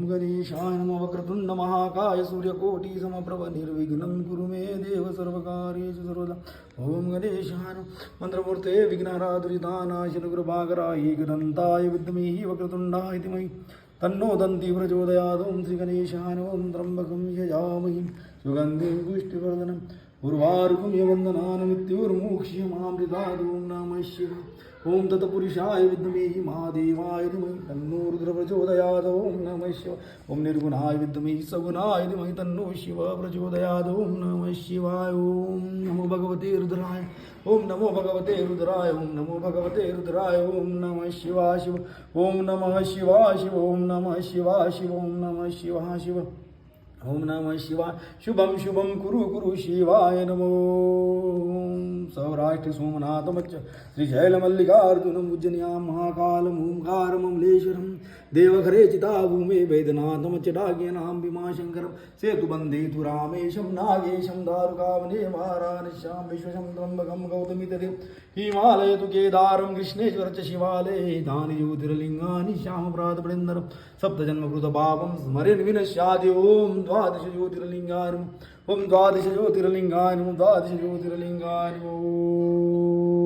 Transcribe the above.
गणेशाय नमः वक्रतुंड महाकाय सूर्यकोटि समप्रभ निर्विघ्नं कुरु मे देव सर्वकार्येषु सर्वदा ओम गणेशाय नमः मंत्रमूर्ते विघ्नहराधुरितानाश नुग्रभागराय गणन्ताय विद्महे वक्रतुंडाय धीमहि तन्नो दन्ति प्रचोदयात् ओम श्री गणेशाय नमः त्र्यंबकं यजामहे सुगन्धिं पुष्टिवर्धनम् उर्वारुकं यवन्दनान् मृत्युर्मोक्ष्यमामृतात् ओम नमः शिवाय ओम तत्पुरुषाय विद्महे महादेवाय धीमहि तन्नो रुद्र प्रचोदयात् ओम नमः शिवाय ओम निर्गुणाय विद्महे सगुणाय धीमहि तन्नो शिव प्रचोदयात् ओम नमः शिवाय ओम नमो भगवते रुद्राय ओम नमो भगवते रुद्राय ओम नमो भगवते रुद्राय ओम नमः शिवाय शिव ओम नमः शिवाय शिव ओम नमः शिवाय शिव ओम नमः शिवाय शिव ओम नमः शिवाय शुभम शुभम कुरु कुरु शिवाय नमो सौराष्ट्र सोमनाथ मच्च श्रीशैलमल्लिकार्जुनं उज्जन्यां महाकालं ओंकारं ममलेश्वरं देवघरे चिताभूमे वैद्यनाथमच्चडाज्ञनां भीमाशङ्करं सेतुबन्धे तु रामेशं नागेशं दारुकावने वाराणस्यां विश्वशं त्र्यम्बकं गौतमीतटे हिमालय तु केदारं कृष्णेश्वर च शिवालये तानि ज्योतिर्लिङ्गानि श्यामप्रातपडेन्दरं सप्तजन्मकृतपापं स्मरेन् विनश्याति ओम द्वादश ज्योतिर्लिङ्गानि ओम द्वादश ज्योतिर्लिङ्गानि ओम द्वादश ज्योतिर्लिङ्गानि ओम